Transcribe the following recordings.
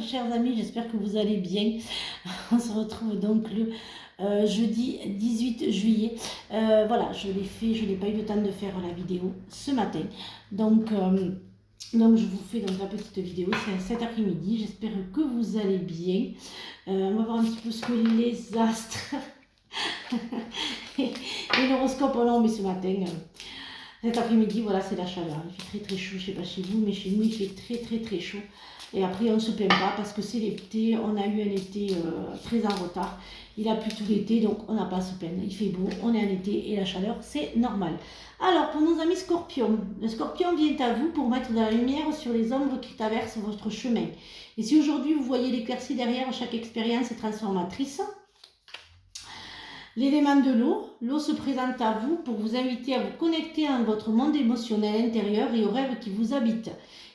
chers amis, j'espère que vous allez bien. On se retrouve donc le jeudi 18 juillet. Voilà, je l'ai fait, je n'ai pas eu le temps de faire la vidéo ce matin. Donc je vous fais donc la petite vidéo, c'est cet après-midi. J'espère que vous allez bien. On va voir un petit peu ce que les astres et l'horoscope ont mis ce matin. Cet après-midi, voilà, c'est la chaleur. Il fait très chaud, je ne sais pas chez vous, mais chez nous, il fait très chaud. Et après, on ne se plaint pas parce que c'est l'été. On a eu un été très en retard. Il a plu tout l'été, donc on n'a pas à se plaindre. Il fait beau, on est en été et la chaleur, c'est normal. Alors, pour nos amis scorpions, le scorpion vient à vous pour mettre de la lumière sur les ombres qui traversent votre chemin. Et si aujourd'hui, vous voyez l'éclaircie derrière chaque expérience transformatrice, l'élément de l'eau se présente à vous pour vous inviter à vous connecter à votre monde émotionnel intérieur et aux rêves qui vous habitent.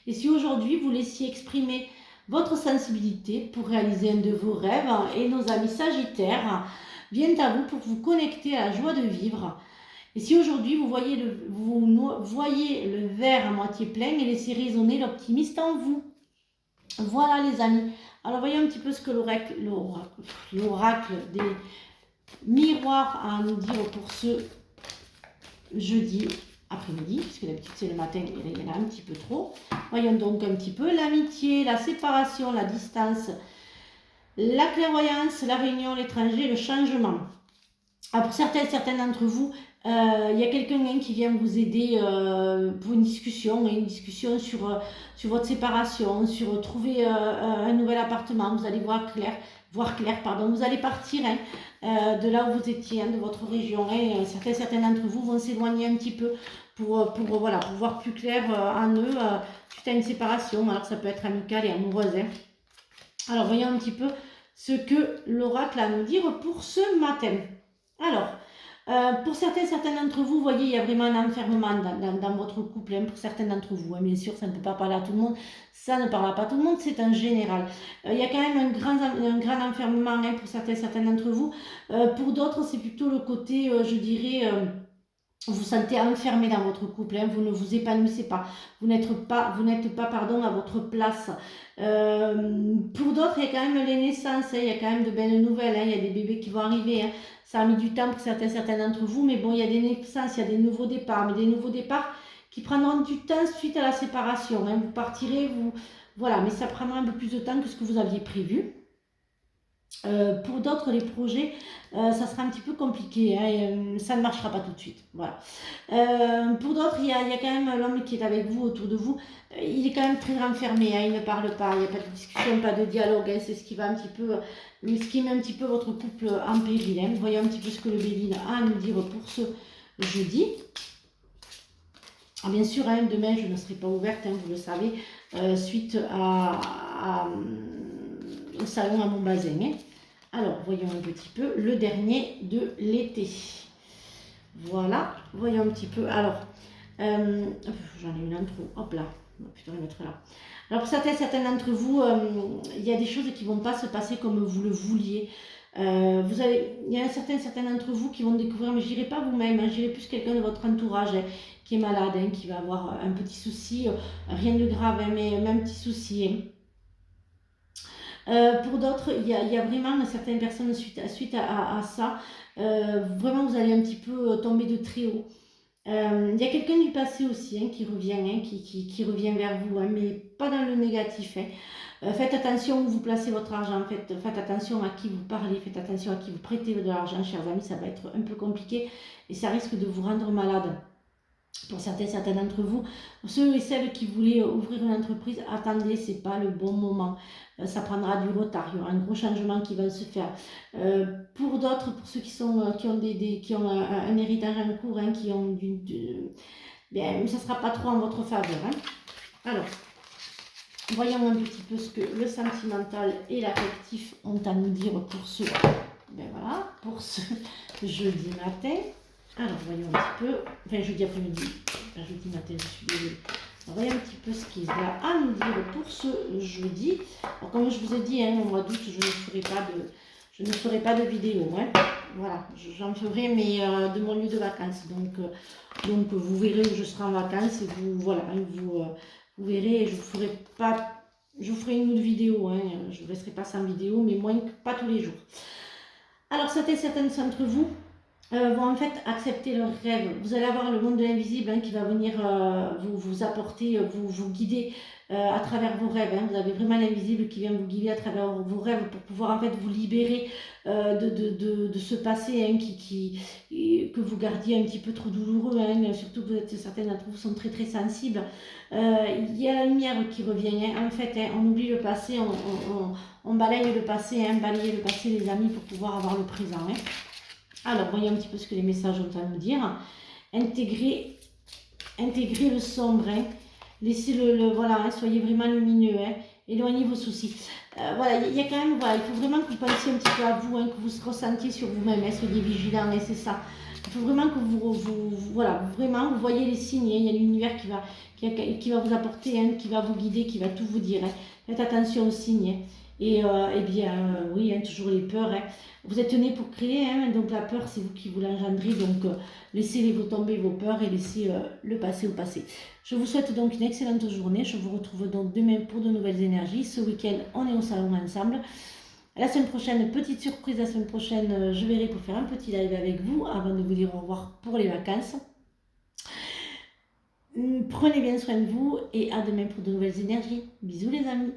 Et si aujourd'hui vous laissiez exprimer votre sensibilité pour réaliser un de vos rêves, et nos amis sagittaires viennent à vous pour vous connecter à la joie de vivre. Et si aujourd'hui vous voyez le verre à moitié plein et laissez résonner l'optimiste en vous. Voilà les amis. Alors voyons un petit peu ce que l'oracle des miroir à nous dire pour ce jeudi après-midi, puisque d'habitude c'est le matin, il y en a un petit peu trop. Voyons donc un petit peu l'amitié, la séparation, la distance, la clairvoyance, la réunion, l'étranger, le changement. Alors pour certains d'entre vous, il y a quelqu'un qui vient vous aider pour une discussion sur votre séparation, sur trouver un nouvel appartement. Vous allez voir clair, vous allez partir de là où vous étiez, de votre région. Certains d'entre vous vont s'éloigner un petit peu pour voir plus clair en eux suite à une séparation. Alors ça peut être amical et amoureuse. Alors voyons un petit peu ce que l'oracle a à nous dire pour ce matin. Alors, pour certains d'entre vous, vous voyez, il y a vraiment un enfermement dans votre couple, pour certains d'entre vous. Bien sûr, ça ne peut pas parler à tout le monde, ça ne parlera pas à tout le monde, c'est en général. Il y a quand même un grand enfermement pour certains d'entre vous. Pour d'autres, c'est plutôt le côté, je dirais, vous vous sentez enfermé dans votre couple, vous ne vous épanouissez pas, vous n'êtes pas à votre place. Pour d'autres, il y a quand même les naissances, il y a quand même de belles nouvelles, il y a des bébés qui vont arriver. Ça a mis du temps pour certains d'entre vous, mais bon, il y a des naissances, il y a des nouveaux départs, mais des nouveaux départs qui prendront du temps suite à la séparation. Vous partirez, voilà, mais ça prendra un peu plus de temps que ce que vous aviez prévu. Pour d'autres, les projets, ça sera un petit peu compliqué, ça ne marchera pas tout de suite. Voilà. Pour d'autres, il y a quand même l'homme qui est avec vous, autour de vous, il est quand même très renfermé, il ne parle pas, il n'y a pas de discussion, pas de dialogue, c'est ce qui va un petit peu, ce qui met un petit peu votre couple en péril. Voyons un petit peu ce que le Béline a à nous dire pour ce jeudi. Bien sûr, demain je ne serai pas ouverte, vous le savez, suite au salon à Montbazin. Alors, voyons un petit peu le dernier de l'été. Voilà, voyons un petit peu. Alors, j'en ai une intro, hop là, on va plutôt la mettre là. Alors, pour certains d'entre vous, il y a des choses qui ne vont pas se passer comme vous le vouliez. Il y a certains d'entre vous qui vont découvrir, mais je dirais pas vous-même, je dirais plus quelqu'un de votre entourage qui est malade, qui va avoir un petit souci, rien de grave, mais un petit souci. Pour d'autres, il y a vraiment certaines personnes suite à ça, vraiment vous allez un petit peu tomber de très haut. Il y a quelqu'un du passé aussi qui revient, qui revient vers vous, mais pas dans le négatif. Faites attention où vous placez votre argent, faites attention à qui vous parlez, faites attention à qui vous prêtez de l'argent, chers amis, ça va être un peu compliqué et ça risque de vous rendre malade. Pour certains d'entre vous, ceux et celles qui voulaient ouvrir une entreprise, attendez, c'est pas le bon moment. Ça prendra du retard, il y aura un gros changement qui va se faire. Pour d'autres, pour ceux qui ont un héritage en cours, bien, ça ne sera pas trop en votre faveur. Alors, voyons un petit peu ce que le sentimental et l'affectif ont à nous dire pour ce, pour ce jeudi matin. Alors, voyons un petit peu, jeudi après-midi, jeudi matin, je suis désolée. Alors, voyons un petit peu ce qu'il a à nous dire pour ce jeudi. Alors, comme je vous ai dit, au mois d'août, je ne ferai pas de vidéo. Voilà, j'en ferai, mais de mon lieu de vacances. Donc vous verrez où je serai en vacances et vous verrez, je ne vous ferai pas Je vous ferai une autre vidéo, hein. Je ne vous laisserai pas sans vidéo, mais pas tous les jours. Alors certains d'entre vous vont en fait accepter leurs rêves. Vous allez avoir le monde de l'invisible qui va venir vous apporter, vous guider à travers vos rêves. Vous avez vraiment l'invisible qui vient vous guider à travers vos rêves pour pouvoir en fait vous libérer de ce passé que vous gardiez un petit peu trop douloureux. Surtout que certains d'entre vous sont très très sensibles. Il y a la lumière qui revient. En fait, on oublie le passé, on balaye le passé, balayer le passé les amis pour pouvoir avoir le présent. Alors, voyons un petit peu ce que les messages ont à nous dire. Intégrer le sombre, laissez voilà, soyez vraiment lumineux, éloignez vos soucis. Voilà, il y a quand même, voilà, il faut vraiment que vous pensiez un petit peu à vous, que vous ressentiez sur vous-même, soyez vigilants, c'est ça. Il faut vraiment que voilà, vraiment, vous voyez les signes, il y a l'univers qui va vous apporter, qui va vous guider, qui va tout vous dire. Faites attention aux signes. Et bien, oui, toujours les peurs. Vous êtes né pour créer, donc la peur, c'est vous qui vous l'engendrez. Donc, laissez-les tomber vos peurs et laissez le passé au passé. Je vous souhaite donc une excellente journée. Je vous retrouve donc demain pour de nouvelles énergies. Ce week-end, on est au salon ensemble. La semaine prochaine, petite surprise, la semaine prochaine, je verrai pour faire un petit live avec vous avant de vous dire au revoir pour les vacances. Prenez bien soin de vous et à demain pour de nouvelles énergies. Bisous les amis.